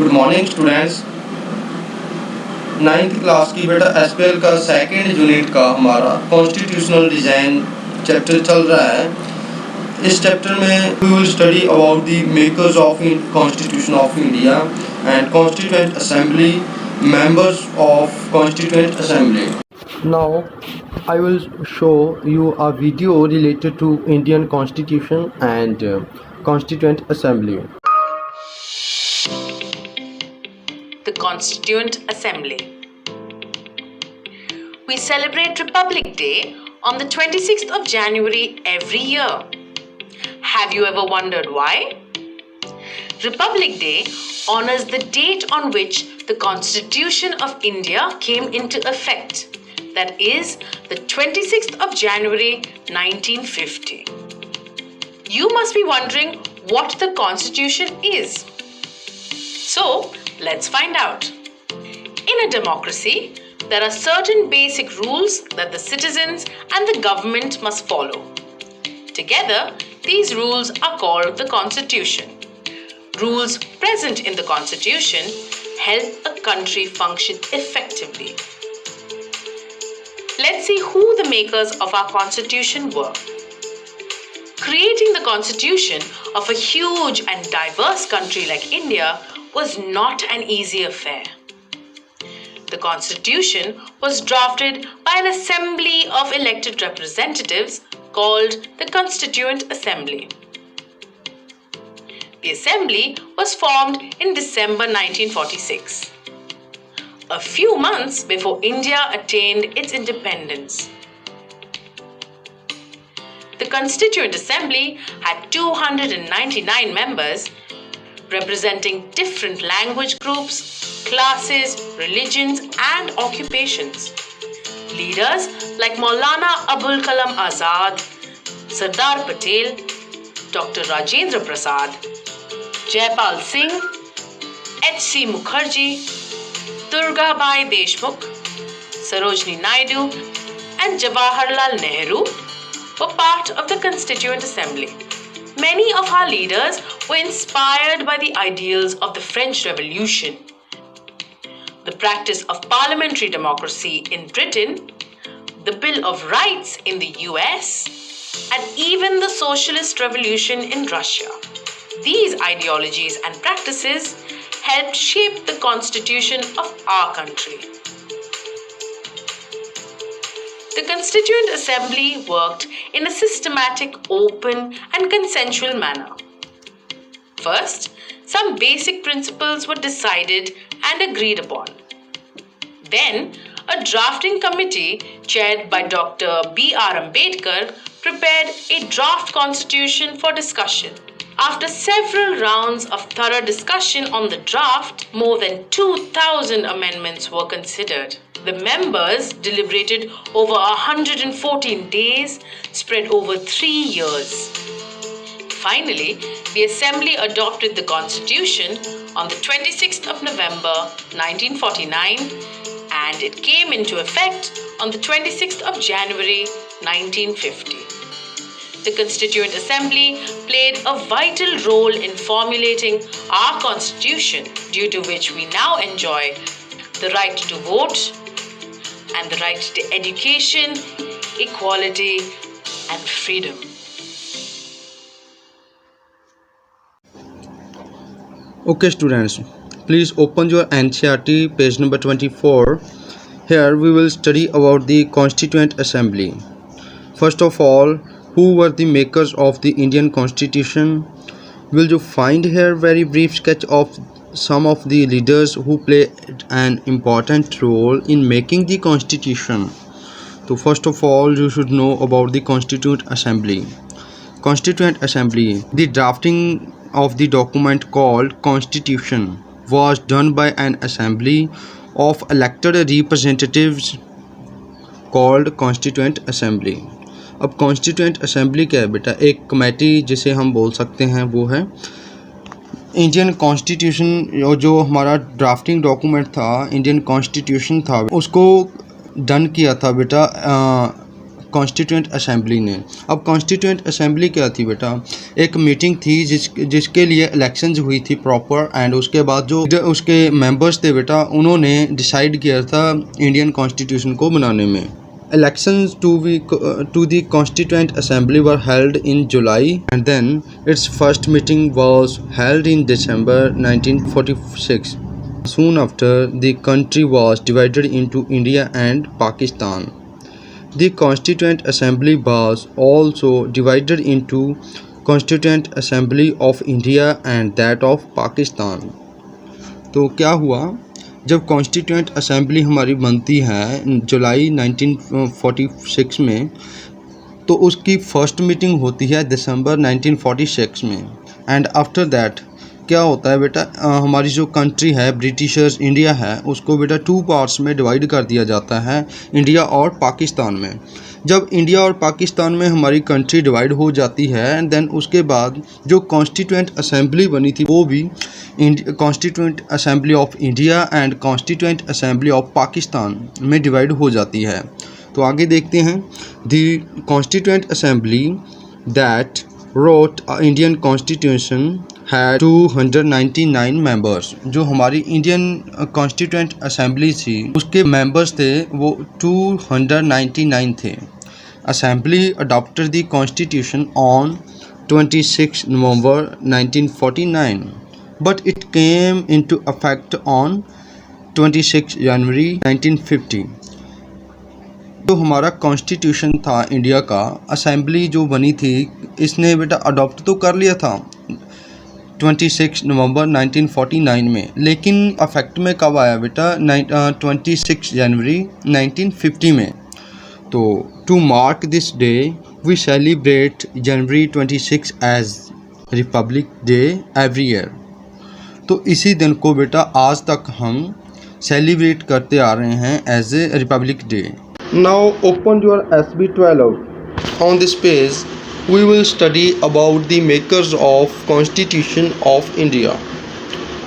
Good morning students. Ninth class की बेटा SPL का सेकेंड यूनिट का हमारा कॉन्स्टिट्यूशनल डिज़ाइन चैप्टर चल रहा है। इस चैप्टर में we will study about the makers of constitution of India and constituent assembly, members of constituent assembly. Now I will show you a video related to Indian Constitution and Constituent Assembly. The Constituent Assembly. We celebrate Republic Day on the 26th of January every year. Have you ever wondered why? Republic Day honors the date on which the Constitution of India came into effect. That is the 26th of January 1950. You must be wondering what the Constitution is. So, let's find out. In a democracy, there are certain basic rules that the citizens and the government must follow. Together, these rules are called the Constitution. Rules present in the Constitution help a country function effectively. Let's see who the makers of our Constitution were. Creating the Constitution of a huge and diverse country like India was not an easy affair. The Constitution was drafted by an assembly of elected representatives called the Constituent Assembly. The assembly was formed in December 1946, a few months before India attained its independence. The Constituent Assembly had 299 members representing different language groups, classes, religions, and occupations. Leaders like Maulana Abul Kalam Azad, Sardar Patel, Dr. Rajendra Prasad, Jaipal Singh, H.C. Mukherjee, Durgabai Deshmukh, Sarojini Naidu, and Jawaharlal Nehru were part of the Constituent Assembly. Many of our leaders were inspired by the ideals of the French Revolution, the practice of parliamentary democracy in Britain, the Bill of Rights in the US, and even the Socialist Revolution in Russia. These ideologies and practices helped shape the constitution of our country. The Constituent Assembly worked in a systematic, open, and consensual manner. First, some basic principles were decided and agreed upon. Then, a drafting committee chaired by Dr. B.R. Ambedkar prepared a draft constitution for discussion. After several rounds of thorough discussion on the draft, more than 2,000 amendments were considered. The members deliberated over 114 days, spread over 3 years. Finally, the Assembly adopted the Constitution on the 26th of November 1949, and it came into effect on the 26th of January 1950. The Constituent Assembly played a vital role in formulating our Constitution, due to which we now enjoy the right to vote and the right to education, equality, and freedom. Okay students, please open your NCERT page number 24. Here we will study about the Constituent Assembly. First of all, who were the makers of the Indian Constitution? Will you find here very brief sketch of some of the leaders who played an important role in making the Constitution. So first of all, you should know about the Constituent Assembly. Constituent Assembly, the drafting of the document called Constitution was done by an assembly of elected representatives called Constituent Assembly. अब Constituent Assembly क्या है बेटा? एक committee जिसे हम बोल सकते हैं वो है इंडियन कॉन्स्टिट्यूशन। जो हमारा ड्राफ्टिंग डॉक्यूमेंट था, इंडियन कॉन्स्टिट्यूशन था, उसको डन किया था बेटा कॉन्स्टिट्यूएंट असेंबली ने। अब कॉन्स्टिट्यूएंट असेंबली क्या थी बेटा, एक मीटिंग थी जिसके लिए इलेक्शंस हुई थी प्रॉपर, एंड उसके बाद जो उसके मेंबर्स थे बेटा उन्होंने डिसाइड किया था इंडियन कॉन्स्टिट्यूशन को बनाने में। Elections to the Constituent Assembly were held in July, and then its first meeting was held in December 1946. Soon after, the country was divided into India and Pakistan. The Constituent Assembly was also divided into Constituent Assembly of India and that of Pakistan. तो क्या हुआ, जब constituent assembly हमारी बनती है जुलाई 1946 में, तो उसकी फ़र्स्ट मीटिंग होती है दिसंबर 1946 में। एंड आफ्टर दैट क्या होता है बेटा, हमारी जो कंट्री है ब्रिटिशर्स इंडिया है उसको बेटा 2 पार्ट्स में डिवाइड कर दिया जाता है, इंडिया और पाकिस्तान में। जब इंडिया और पाकिस्तान में हमारी कंट्री डिवाइड हो जाती है, एंड देन उसके बाद जो कॉन्स्टिट्यूएंट असेंबली बनी थी वो भी constituent assembly of India and constituent assembly of Pakistan में डिवाइड हो जाती है। तो आगे देखते हैं, the constituent assembly that road Indian constitution है 299 मेंबर्स। जो हमारी इंडियन कॉन्स्टिट्यूएंट असेंबली थी उसके मेंबर्स थे वो 299 थे। Assembly adopted the constitution on 26 November 1949, but it came into effect on 26 January 1950. जो हमारा कॉन्स्टिट्यूशन था इंडिया का, असेंबली जो बनी थी इसने बेटा अडॉप्ट तो कर लिया था 26 नवंबर 1949 में, लेकिन अफेक्ट में कब आया बेटा 26 जनवरी 1950 में। तो to mark this day we celebrate January 26 as republic day every year. तो इसी दिन को बेटा आज तक हम सेलिब्रेट करते आ रहे हैं as a republic day. Now open your SB12। On this page we will study about the makers of Constitution of India.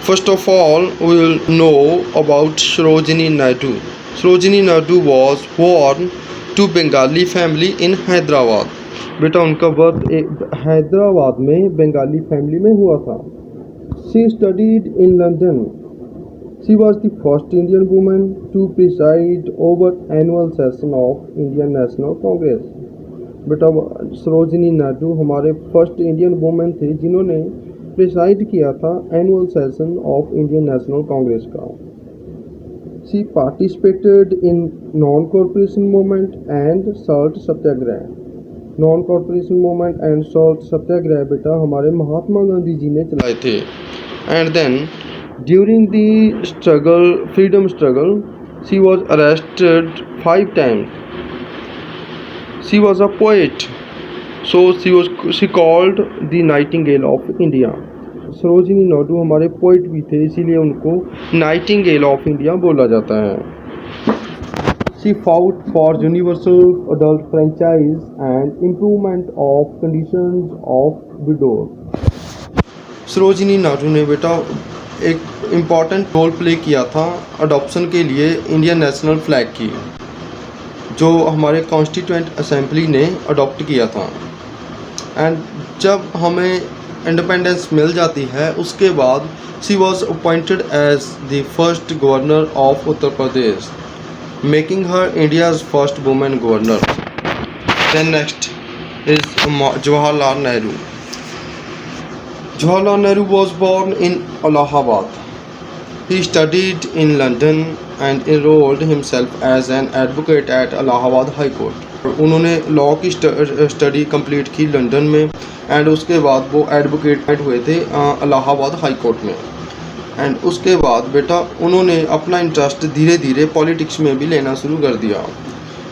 First of all, we will know about Sarojini Naidu. Sarojini Naidu was born to Bengali family in Hyderabad. बेटा उनका birth Hyderabad में Bengali family में हुआ था। She studied in London. She was the first Indian woman to preside over annual session of Indian National Congress. बेटा सरोजिनी नायडू हमारे first Indian women थे जिन्होंने प्रिसाइड किया था annual session of Indian National Congress का। She participated in non corporation movement and salt Satyagraha. Non corporation movement and salt Satyagraha बेटा हमारे महात्मा गांधी जी ने चलाए थे। And then during the struggle, freedom struggle, she was arrested 5 times. She was a poet, so she called the Nightingale of India. Sarojini Naidu हमारे poet भी थे, इसीलिए उनको नाइटिंगेल ऑफ इंडिया बोला जाता है। She fought for universal adult franchise and improvement of conditions of widows. Sarojini Naidu ने बेटा एक इम्पॉर्टेंट रोल प्ले किया था अडॉप्शन के लिए इंडियन नेशनल फ्लैग की, जो हमारे कॉन्स्टिट्यूएंट असेंबली ने अडॉप्ट किया था। एंड जब हमें इंडिपेंडेंस मिल जाती है उसके बाद she was appointed as the first governor of Uttar Pradesh, making her India's first women governor. Then next is Jawaharlal Nehru. Jawaharlal Nehru was born in Allahabad. He studied in London and enrolled himself as an advocate at Allahabad High Court. उन्होंने law की study complete की London में, and उसके बाद वो advocate हुए थे Allahabad high court में। एंड उसके बाद बेटा उन्होंने अपना इंटरेस्ट धीरे धीरे पॉलिटिक्स में भी लेना शुरू कर दिया।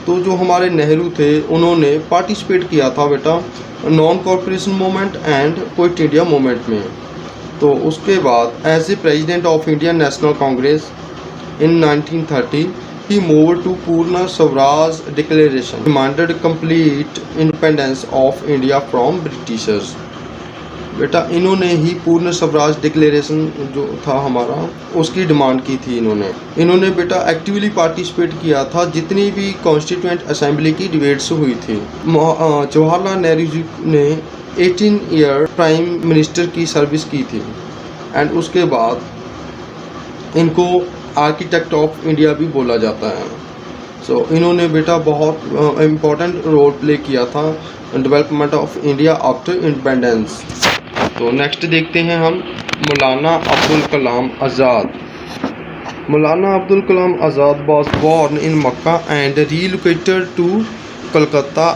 तो जो हमारे नेहरू थे उन्होंने पार्टिसिपेट किया था बेटा non corporation movement and quit India movement में। तो उसके बाद as a president of Indian National Congress in 1930 he moved to Purna Swaraj Declaration, demanded complete independence of India from Britishers. बेटा इन्होंने ही पूर्ण स्वराज डिक्लेरेशन जो था हमारा उसकी डिमांड की थी। इन्होंने बेटा एक्टिवली पार्टिसिपेट किया था जितनी भी कॉन्स्टिट्यूएंट असेंबली की डिबेट्स हुई थी। जवाहरलाल नेहरू जी ने 18 ईयर प्राइम मिनिस्टर की सर्विस की थी एंड उसके बाद इनको आर्किटेक्ट ऑफ इंडिया भी बोला जाता है। सो इन्होंने बेटा बहुत इम्पोर्टेंट रोल प्ले किया था development of India after independence. तो नेक्स्ट देखते हैं हम मौलाना अब्दुल कलाम आज़ाद। मौलाना Abdul Kalam Azad was born in Makkah and relocated to Kolkata,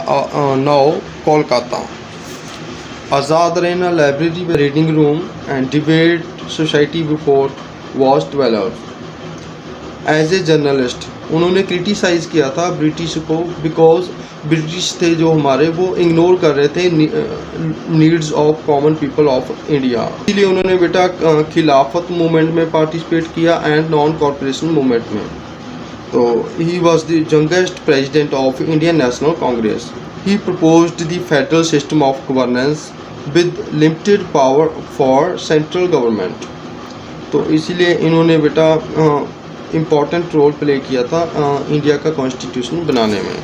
now Kolkata. Azad ran a library, reading room and debate society before was developed. As a journalist उन्होंने criticise किया था British को because British थे जो हमारे वो इग्नोर कर रहे थे needs of common people of India. इसीलिए उन्होंने बेटा खिलाफत मूवमेंट में पार्टिसिपेट किया एंड नॉन कॉर्पोरेशन मूवमेंट में। तो he was the youngest president of Indian National Congress. He proposed the federal system of governance with limited power for central government. तो इसीलिए इन्होंने बेटा इम्पॉर्टेंट रोल प्ले किया था इंडिया का कॉन्स्टिट्यूशन बनाने में।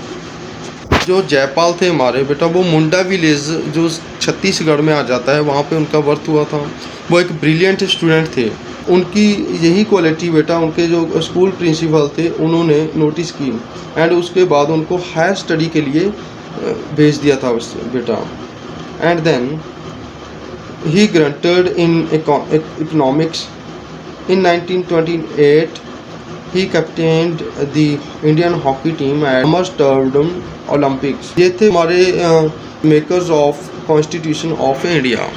जो जयपाल थे हमारे बेटा वो मुंडा विलेज जो छत्तीसगढ़ में आ जाता है वहाँ पे उनका बर्थ हुआ था। वो एक ब्रिलियंट स्टूडेंट थे। उनकी यही क्वालिटी बेटा उनके जो स्कूल प्रिंसिपल थे उन्होंने नोटिस की एंड उसके बाद उनको हायर स्टडी के लिए भेज दिया था बेटा। And then he granted in economics in 1928 he captained the Indian hockey team at Amsterdam Olympics। ये थे हमारे makers of constitution of India.